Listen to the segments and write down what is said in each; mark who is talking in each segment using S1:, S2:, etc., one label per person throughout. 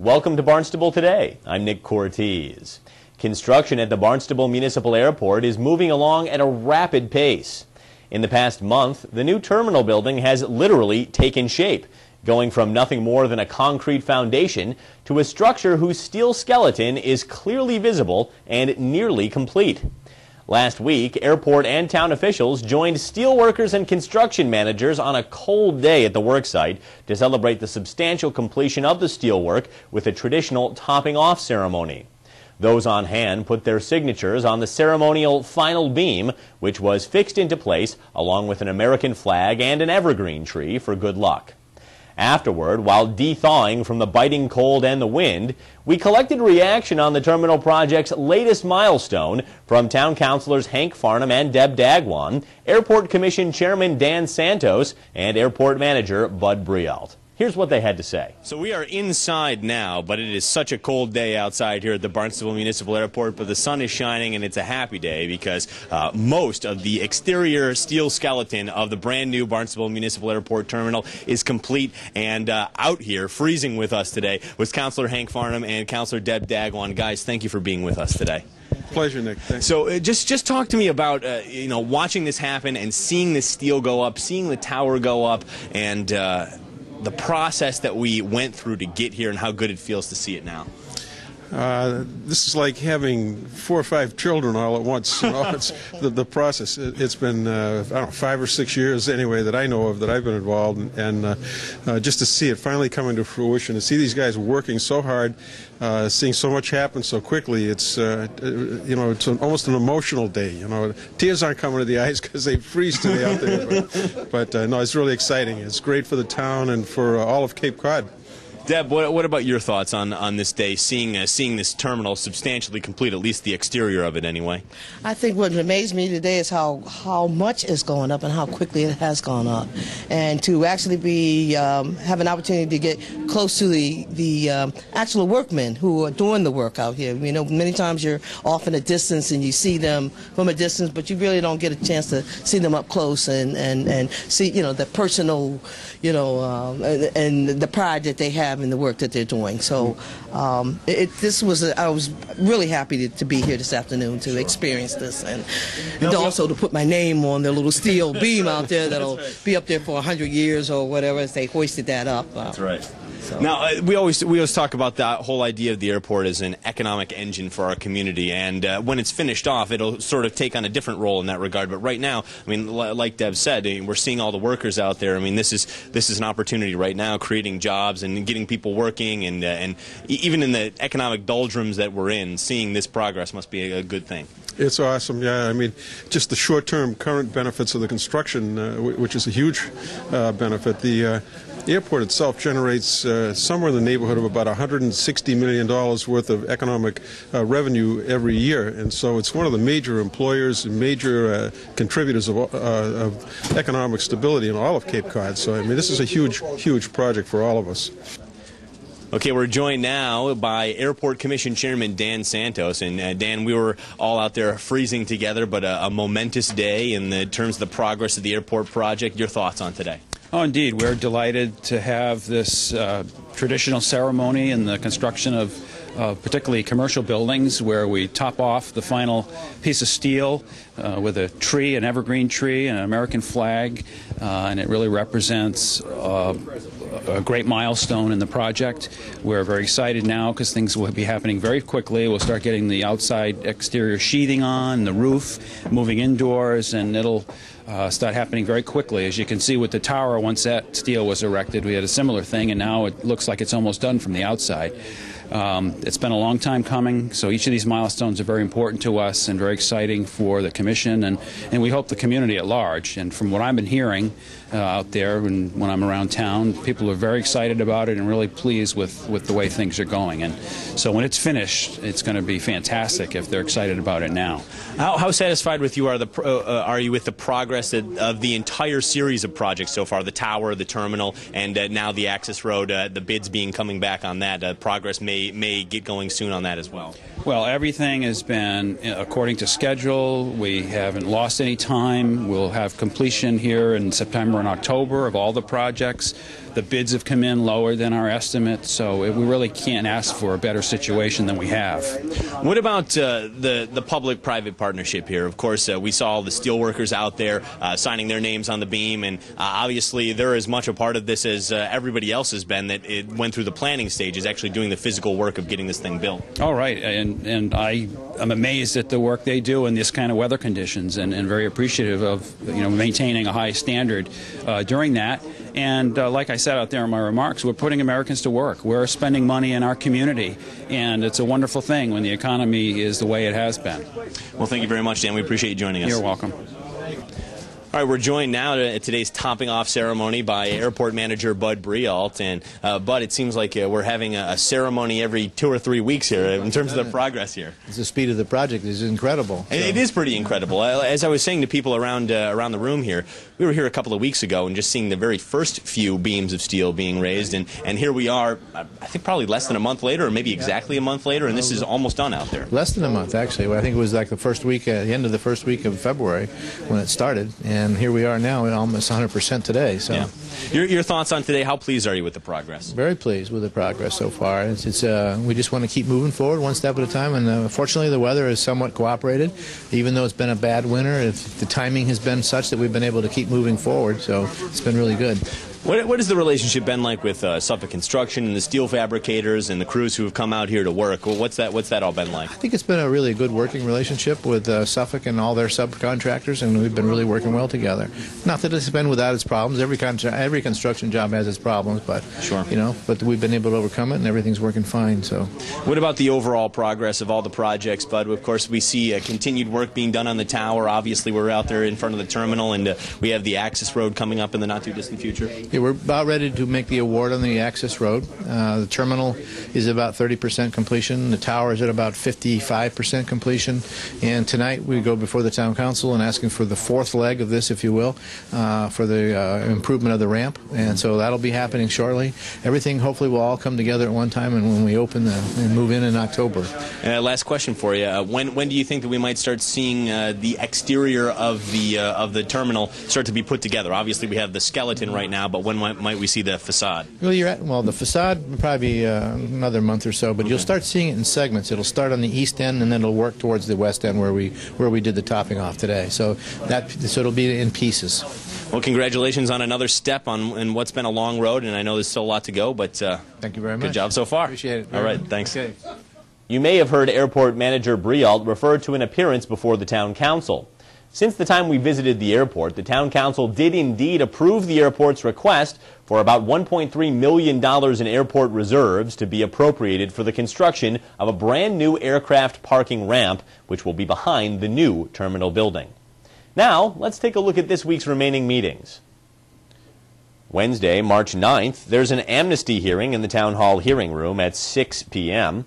S1: Welcome to Barnstable Today. I'm Nick Cortez. Construction at the Barnstable Municipal Airport is moving along at a rapid pace. In the past month, the new terminal building has literally taken shape, going from nothing more than a concrete foundation to a structure whose steel skeleton is clearly visible and nearly complete. Last week, airport and town officials joined steelworkers and construction managers on a cold day at the worksite to celebrate the substantial completion of the steelwork with a traditional topping-off ceremony. Those on hand put their signatures on the ceremonial final beam, which was fixed into place along with an American flag and an evergreen tree for good luck. Afterward, while de-thawing from the biting cold and the wind, we collected reaction on the terminal project's latest milestone from Town Councilors Hank Farnham and Deb Dagwan, Airport Commission Chairman Dan Santos, and Airport Manager Bud Brialt. Here's what they had to say. So we are inside now, but it is such a cold day outside here at the Barnstable Municipal Airport, but the sun is shining and it's a happy day because most of the exterior steel skeleton of the brand new Barnstable Municipal Airport terminal is complete, and out here freezing with us today was Councilor Hank Farnham and Councilor Deb Dagwan. Guys, thank you for being with us today.
S2: Pleasure, Nick. Thanks.
S1: So just talk to me about watching this happen and seeing this steel go up, seeing the tower go up, and the process that we went through to get here and how good it feels to see it now.
S2: This is like having 4 or 5 children all at once. It's the process. It's been I don't know, 5 or 6 years anyway that I know of that I've been involved, and just to see it finally coming to fruition, to see these guys working so hard, seeing so much happen so quickly, it's it's almost an emotional day. Tears aren't coming to the eyes because they freeze today out there, but no, it's really exciting. It's great for the town and for all of Cape Cod.
S1: Deb, what about your thoughts on this day, seeing this terminal substantially complete, at least the exterior of it anyway?
S3: I think what amazed me today is how much is going up and how quickly it has gone up. And to actually have an opportunity to get close to the actual workmen who are doing the work out here. Many times you're off in a distance and you see them from a distance, but you really don't get a chance to see them up close and see, the personal, and the pride that they have in the work that they're doing. So I was really happy to be here this afternoon to experience this, and also to put my name on the little steel beam out there that'll be up there for 100 years or whatever as they hoisted that up.
S1: That's right. So. Now, we always talk about that whole idea of the airport as an economic engine for our community, and when it's finished off, it'll sort of take on a different role in that regard. But right now, like Deb said, we're seeing all the workers out there. This is an opportunity right now, creating jobs and getting people working, and even in the economic doldrums that we're in, seeing this progress must be a good thing.
S2: It's awesome, yeah. Just the short-term current benefits of the construction, which is a huge benefit. The airport itself generates somewhere in the neighborhood of about $160 million worth of economic revenue every year, and so it's one of the major employers and major contributors of economic stability in all of Cape Cod. So, this is a huge project for all of us.
S1: Okay, we're joined now by Airport Commission Chairman Dan Santos. And Dan, we were all out there freezing together, but a momentous day in terms of the progress of the airport project. Your thoughts on today?
S4: Oh, indeed. We're delighted to have this traditional ceremony in the construction of particularly commercial buildings where we top off the final piece of steel with a tree, an evergreen tree, and an American flag, and it really represents a great milestone in the project. We're very excited now because things will be happening very quickly. We'll start getting the outside exterior sheathing on, the roof, moving indoors, and it'll start happening very quickly. As you can see with the tower, once that steel was erected, we had a similar thing, and now it looks like it's almost done from the outside. It's been a long time coming, so each of these milestones are very important to us and very exciting for the Commission, and we hope the community at large. And from what I've been hearing out there and when I'm around town, people are very excited about it and really pleased with the way things are going. And so when it's finished, it's going to be fantastic if they're excited about it now.
S1: How satisfied are you with the progress of the entire series of projects so far, the tower, the terminal, and now the access road, the bids coming back on that? Progress may get going soon on that as well.
S4: Well, everything has been according to schedule. We haven't lost any time. We'll have completion here in September and October of all the projects. The bids have come in lower than our estimate, so we really can't ask for a better situation than we have.
S1: What about the public-private partnership here? Of course, we saw all the steelworkers out there signing their names on the beam, and obviously they're as much a part of this as everybody else has been, that it went through the planning stages, actually doing the physical work of getting this thing built.
S4: All right, and I am amazed at the work they do in this kind of weather conditions, and very appreciative of maintaining a high standard during that. And like I said out there in my remarks, we're putting Americans to work. We're spending money in our community, and it's a wonderful thing when the economy is the way it has been.
S1: Well, thank you very much, Dan. We appreciate you joining us.
S4: You're welcome.
S1: All right, we're joined now at today's topping off ceremony by Airport Manager Bud Brialt. And Bud, it seems like we're having a ceremony every 2 or 3 weeks here in terms of the progress here.
S5: The speed of the project is incredible. So.
S1: It is pretty incredible. As I was saying to people around the room here, we were here a couple of weeks ago and just seeing the very first few beams of steel being raised, and here we are, I think probably less than a month later, or maybe exactly a month later, and this is almost done out there.
S5: Less than a month, actually. I think it was like the first week, the end of the first week of February when it started, and here we are now at almost 100% today. So,
S1: yeah. Your thoughts on today? How pleased are you with the progress?
S5: Very pleased with the progress so far. We just want to keep moving forward one step at a time, and fortunately the weather has somewhat cooperated. Even though it's been a bad winter, the timing has been such that we've been able to keep moving forward, so it's been really good.
S1: What has the relationship been like with Suffolk Construction and the steel fabricators and the crews who have come out here to work? Well, what's that all been like?
S5: I think it's been a really good working relationship with Suffolk and all their subcontractors, and we've been really working well together. Not that it's been without its problems. Every construction job has its problems, but
S1: sure.
S5: But we've been able to overcome it, and everything's working fine. So,
S1: what about the overall progress of all the projects, Bud? Of course, we see continued work being done on the tower. Obviously, we're out there in front of the terminal, and we have the access road coming up in the not too distant future.
S5: Yeah, we're about ready to make the award on the access road. The terminal is about 30% completion. The tower is at about 55% completion. And tonight we go before the town council and asking for the fourth leg of this, if you will, for the improvement of the ramp. And so that'll be happening shortly. Everything hopefully will all come together at one time, and when we open and move in October.
S1: Last question for you. When do you think that we might start seeing the exterior of the terminal start to be put together? Obviously we have the skeleton right now, but when might we see the facade?
S5: Well, the facade will probably be another month or so, but you'll start seeing it in segments. It'll start on the east end, and then it'll work towards the west end where we did the topping off today. So it'll be in pieces.
S1: Well, congratulations on another step on what's been a long road, and I know there's still a lot to go, but
S5: thank you very much.
S1: Good job so far.
S5: Appreciate it.
S1: All right, thanks.
S5: Okay.
S1: You may have heard Airport Manager Brialt refer to an appearance before the Town Council. Since the time we visited the airport, the Town Council did indeed approve the airport's request for about $1.3 million in airport reserves to be appropriated for the construction of a brand new aircraft parking ramp, which will be behind the new terminal building. Now, let's take a look at this week's remaining meetings. Wednesday, March 9th, there's an amnesty hearing in the Town Hall hearing room at 6 p.m.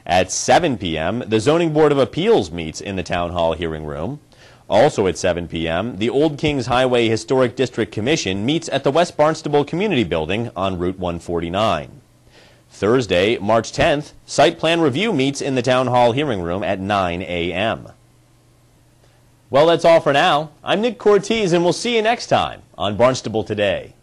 S1: At 7 p.m., the Zoning Board of Appeals meets in the Town Hall hearing room. Also at 7 p.m., the Old Kings Highway Historic District Commission meets at the West Barnstable Community Building on Route 149. Thursday, March 10th, Site Plan Review meets in the Town Hall hearing room at 9 a.m. Well, that's all for now. I'm Nick Cortez, and we'll see you next time on Barnstable Today.